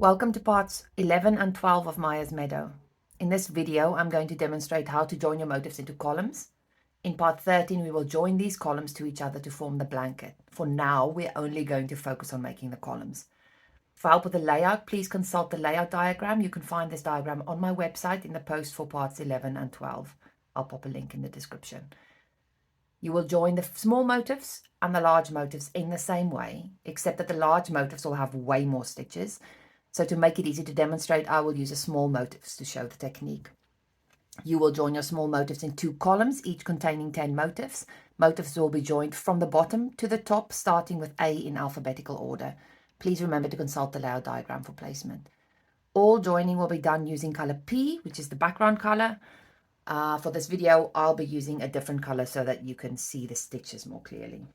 Welcome to parts 11 and 12 of Maya's Meadow. In this video, I'm going to demonstrate how to join your motifs into columns. In part 13, we will join these columns to each other to form the blanket. For now, we're only going to focus on making the columns. For help with the layout, please consult the layout diagram. You can find this diagram on my website in the post for parts 11 and 12. I'll pop a link in the description. You will join the small motifs and the large motifs in the same way, except that the large motifs will have way more stitches. So to make it easy to demonstrate, I will use a small motifs to show the technique. You will join your small motifs in 2 columns, each containing 10 motifs. Motifs will be joined from the bottom to the top, starting with A in alphabetical order. Please remember to consult the layout diagram for placement. All joining will be done using color P, which is the background color. For this video, I'll be using a different color so that you can see the stitches more clearly.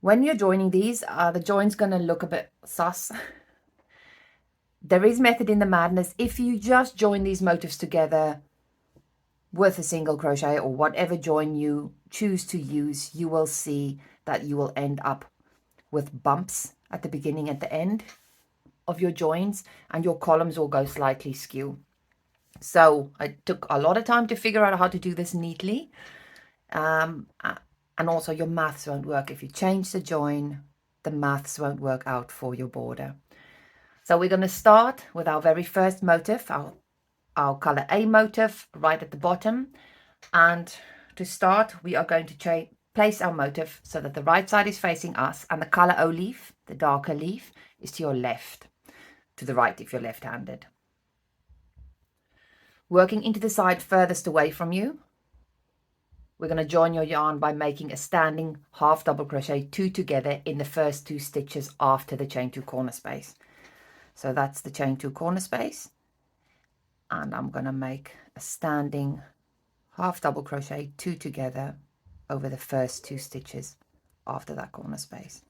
When you're joining these, the join's going to look a bit sus. There is method in the madness. If you just join these motifs together with a single crochet or whatever join you choose to use, you will see that you will end up with bumps at the beginning and the end of your joins, and your columns will go slightly skew. So I took a lot of time to figure out how to do this neatly. And also your maths won't work. If you change the join, the maths won't work out for your border. So we're going to start with our very first motif, our color A motif right at the bottom. And to start, we are going to place our motif so that the right side is facing us and the color O leaf, the darker leaf, is to your left, to the right if you're left-handed. Working into the side furthest away from you, we're going to join your yarn by making a standing half double crochet 2 together in the first 2 stitches after the chain 2 corner space. So that's the chain 2 corner space, and I'm going to make a standing half double crochet 2 together over the first 2 stitches after that corner space.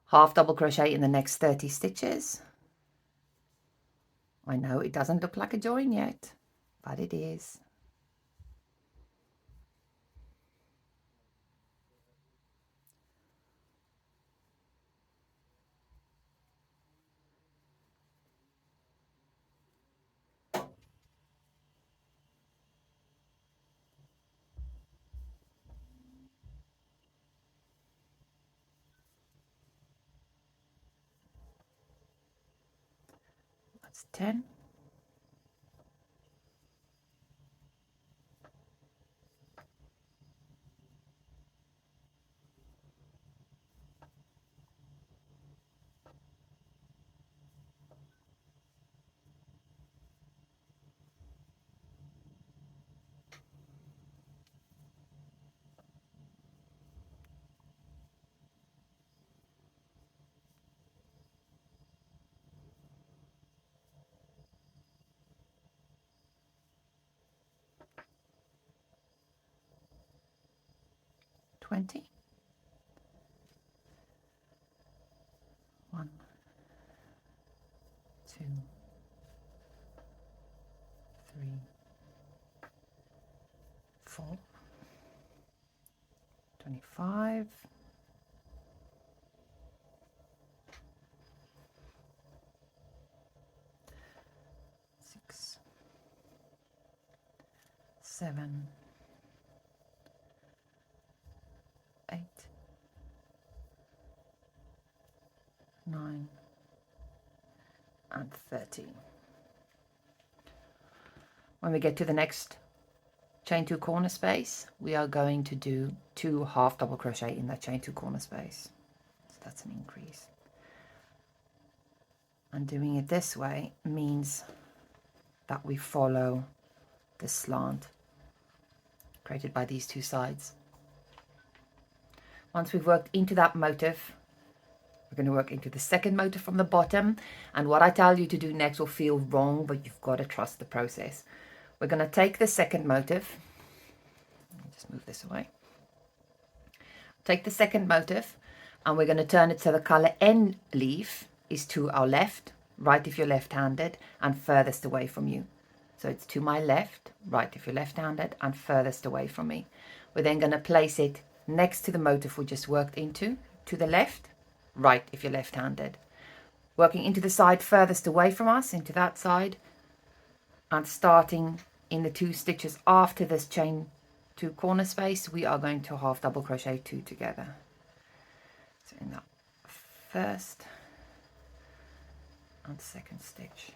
Half double crochet in the next 30 stitches. I know it doesn't look like a join yet, but it is. That's 10. One, 2, 3, 4, 25, 6, 7, 8, 9, and 30. When we get to the next chain 2 corner space, we are going to do 2 half double crochet in that chain 2 corner space. So that's an increase. And doing it this way means that we follow the slant created by these 2 sides. Once we've worked into that motif, we're going to work into the second motif from the bottom, and what I tell you to do next will feel wrong, but you've got to trust the process. We're going to take the second motif, let me just move this away, take the second motif, and we're going to turn it so the color N leaf is to our left, right if you're left-handed, and furthest away from you. So it's to my left, right if you're left-handed, and furthest away from me. We're then going to place it next to the motif we just worked into, to the left, right if you're left-handed. Working into the side furthest away from us, into that side, and starting in the 2 stitches after this chain 2 corner space, we are going to half double crochet 2 together. So in that first and second stitch,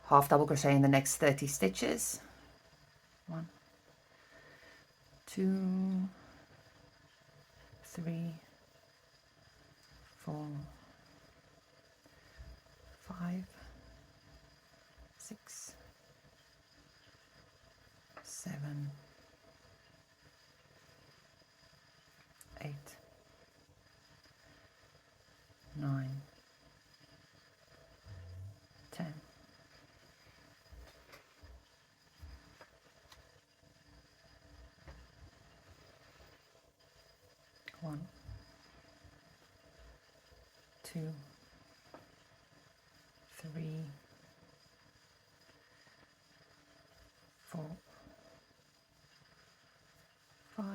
half double crochet in the next 30 stitches. 1, 2, 3, 4, 5, 6, 7, 8, 9, 10. 1, 2, 3, 4, 5,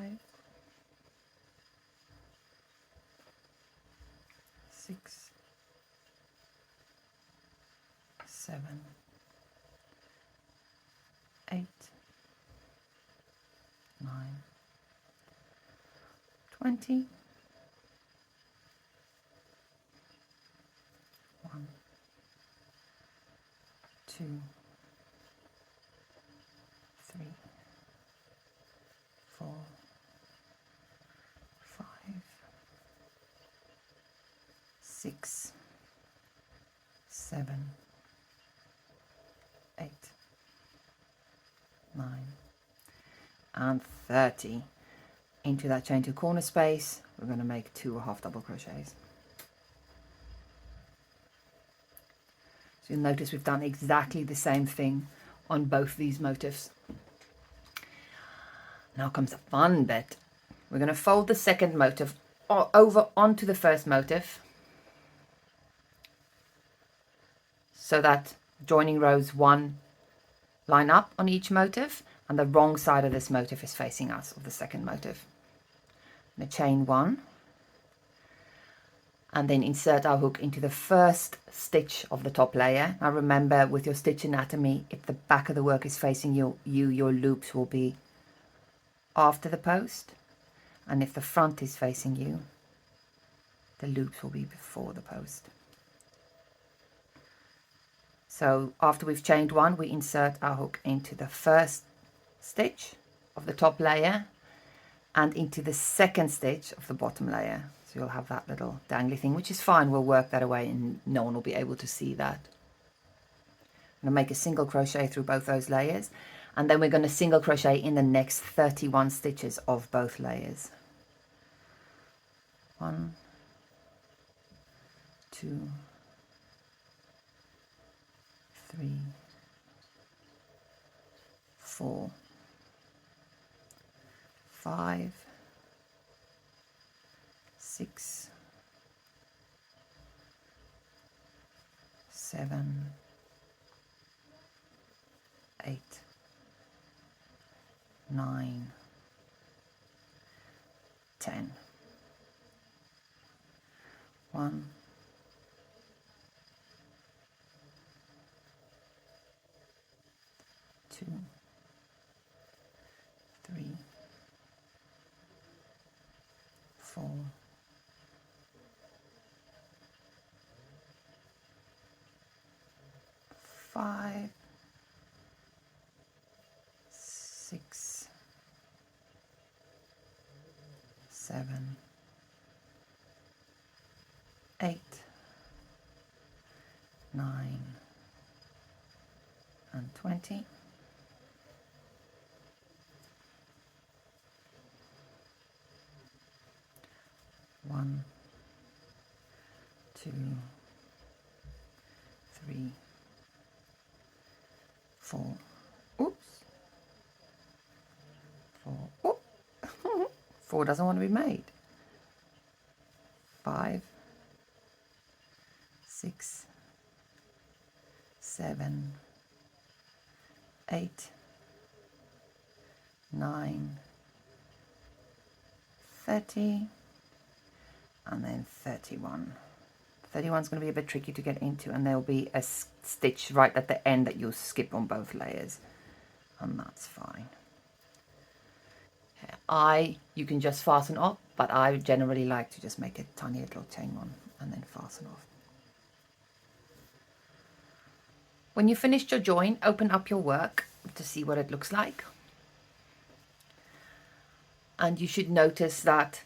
6, 7, 8, 9, 20. 1, 2, 3, 4, 5, 6, 7, 8, 9, and 30. Into that chain 2 corner space, we're going to make 2 half double crochets. So you'll notice we've done exactly the same thing on both these motifs. Now comes the fun bit. We're going to fold the second motif over onto the first motif, so that joining rows 1 line up on each motif and the wrong side of this motif is facing us, of the second motif. I'm going to chain 1 and then insert our hook into the first stitch of the top layer. Now remember, with your stitch anatomy, if the back of the work is facing you, your loops will be after the post, and if the front is facing you, the loops will be before the post. So after we've chained 1, we insert our hook into the first stitch of the top layer and into the second stitch of the bottom layer. So you'll have that little dangly thing, which is fine. We'll work that away and no one will be able to see that. I'm going to make a single crochet through both those layers, and then we're going to single crochet in the next 31 stitches of both layers. 1, 2, 3, 4, 5, 6, 7, 8, 9, 10. 1, 2, 3, 4, 5, 6, 7, 8, 9, and 20. 1, 2, 3, 4. Oops. 4. Oh. 4 doesn't want to be made. 5, 6, 7, 8, 9, 30, and then 31. 31 is going to be a bit tricky to get into, and there'll be a stitch right at the end that you'll skip on both layers, and that's fine. You can just fasten off, but I generally like to just make a tiny little chain one and then fasten off. When you finished your join, open up your work to see what it looks like. And you should notice that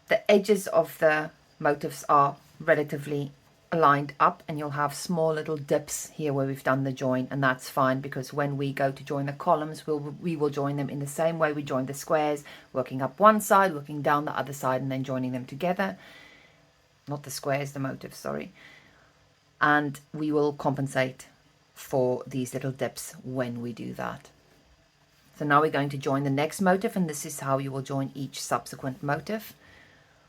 the edges of the motifs are relatively lined up, and you'll have small little dips here where we've done the join, and that's fine, because when we go to join the columns, we will join them in the same way we join the squares, working up one side, working down the other side, and then joining them together. Not the squares, the motifs, sorry. And we will compensate for these little dips when we do that. So now we're going to join the next motif, and this is how you will join each subsequent motif.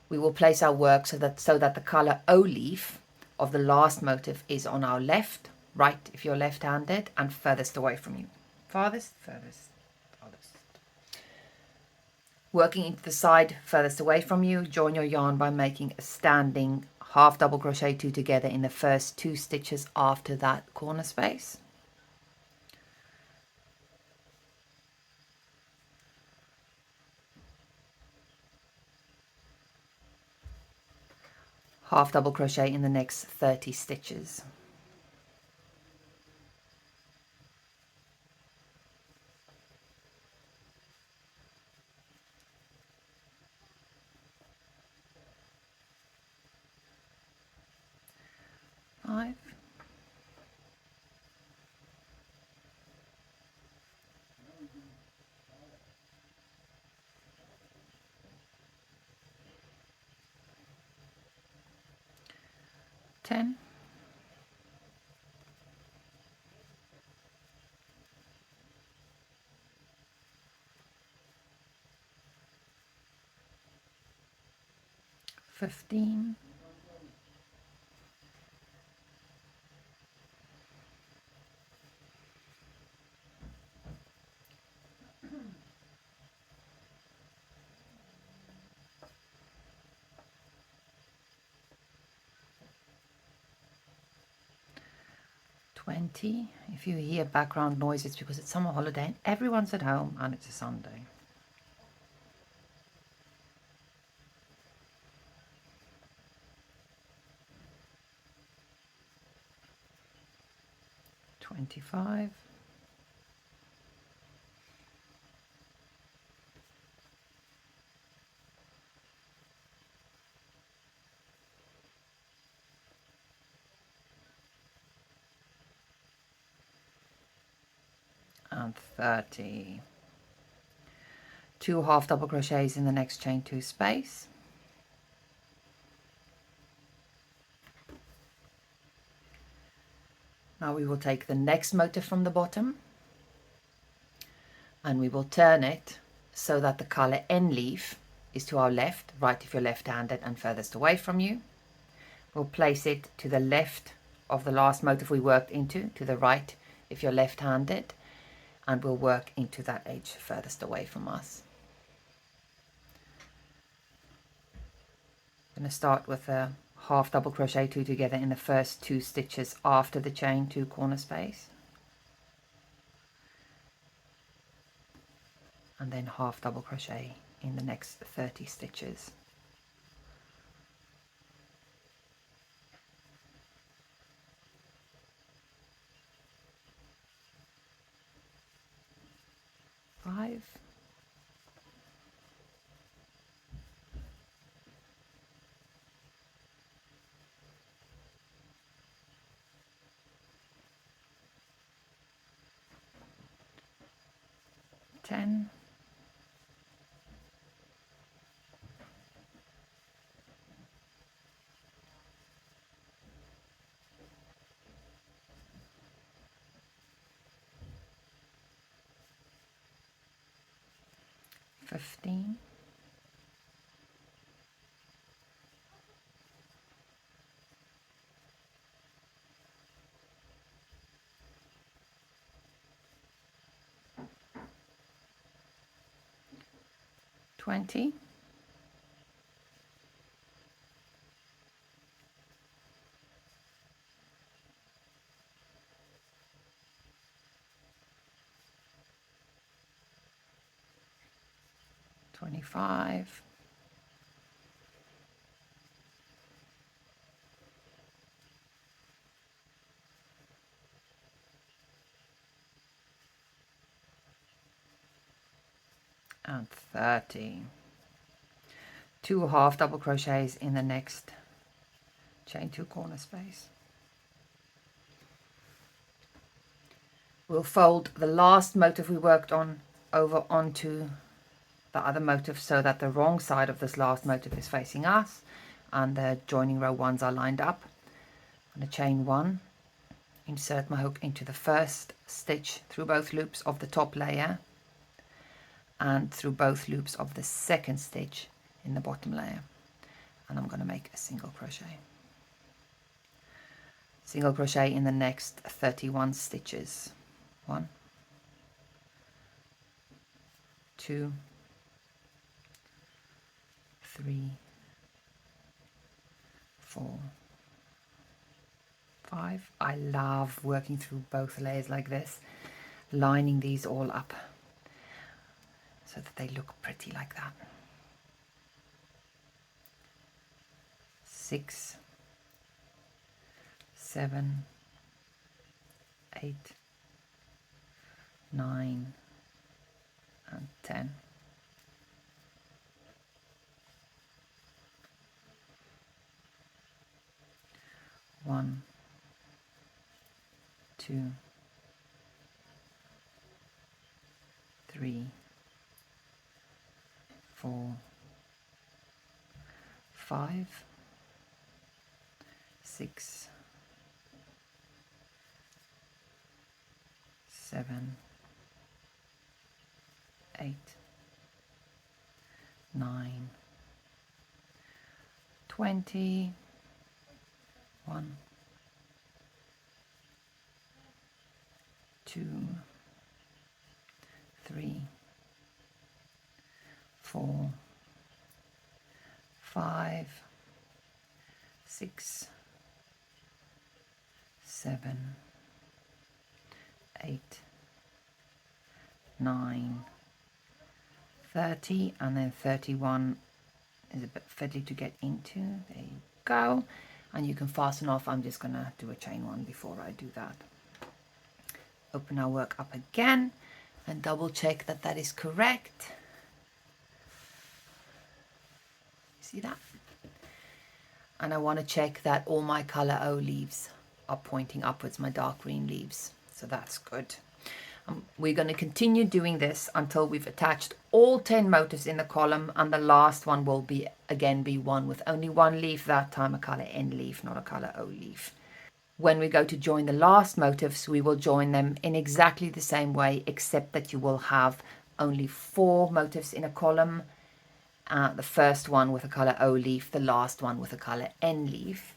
We will place our work so that the color O leaf of the last motif is on our left, right if you're left-handed, and furthest away from you. Farthest, furthest, farthest. Working into the side furthest away from you, join your yarn by making a standing half double crochet 2 together in the first 2 stitches after that corner space. Half double crochet in the next 30 stitches. Five. 10. 15. 20. If you hear background noise, it's because it's summer holiday and everyone's at home and it's a Sunday. 25. 30. 2 half double crochets in the next chain 2 space. Now we will take the next motif from the bottom and we will turn it so that the color N leaf is to our left, right if you're left-handed, and furthest away from you. We'll place it to the left of the last motif we worked into, to the right if you're left-handed, and we'll work into that edge furthest away from us. I'm going to start with a half double crochet 2 together in the first 2 stitches after the chain 2 corner space, and then half double crochet in the next 30 stitches. Five. 10. 15. 16. 20, 25, 30. 2 half double crochets in the next chain 2 corner space. We'll fold the last motif we worked on over onto the other motif so that the wrong side of this last motif is facing us and the joining row ones are lined up. I'm going to chain 1, insert my hook into the first stitch through both loops of the top layer and through both loops of the second stitch in the bottom layer, and I'm going to make a single crochet in the next 31 stitches. 1, 2, 3, 4, 5. I love working through both layers like this, lining these all up so that they look pretty like that. 6, 7, 8, 9, and 10. One, 2, 3, 4, 5, 6, 7, 8, 9, 20. 1, 2, 3, 4, 5, 6, 7, 8, 9, 30, and then 31 is a bit fiddly to get into. There you go. And you can fasten off. I'm just going to do a chain 1 before I do that. Open our work up again and double check that that is correct. See that? And I want to check that all my color O leaves are pointing upwards, my dark green leaves. So that's good. We're going to continue doing this until we've attached all 10 motifs in the column, and the last one will be one with only one leaf, that time a color N leaf, not a color O leaf. When we go to join the last motifs, we will join them in exactly the same way, except that you will have only 4 motifs in a column. The first one with a color O leaf, the last one with a color N leaf.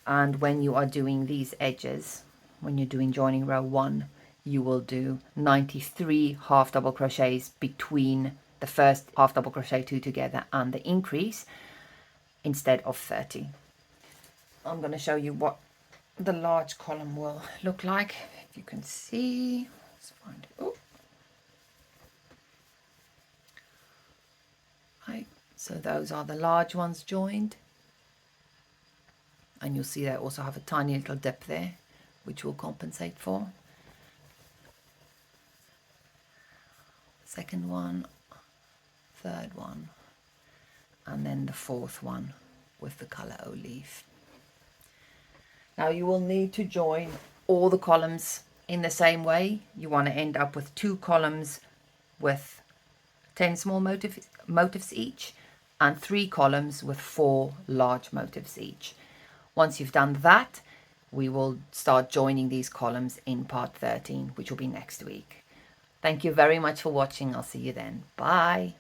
And when you are doing these edges, when you're doing joining row 1, you will do 93 half double crochets between the first half double crochet 2 together and the increase, instead of 30. I'm going to show you what the large column will look like. If you can see, let's find it. Oh. Right, so those are the large ones joined, and you'll see they also have a tiny little dip there, which will compensate for. Second one, third one, and then the fourth one with the color O leaf. Now you will need to join all the columns in the same way. You want to end up with 2 columns with 10 small motifs each, and 3 columns with 4 large motifs each. Once you've done that, we will start joining these columns in part 13, which will be next week. Thank you very much for watching. I'll see you then. Bye.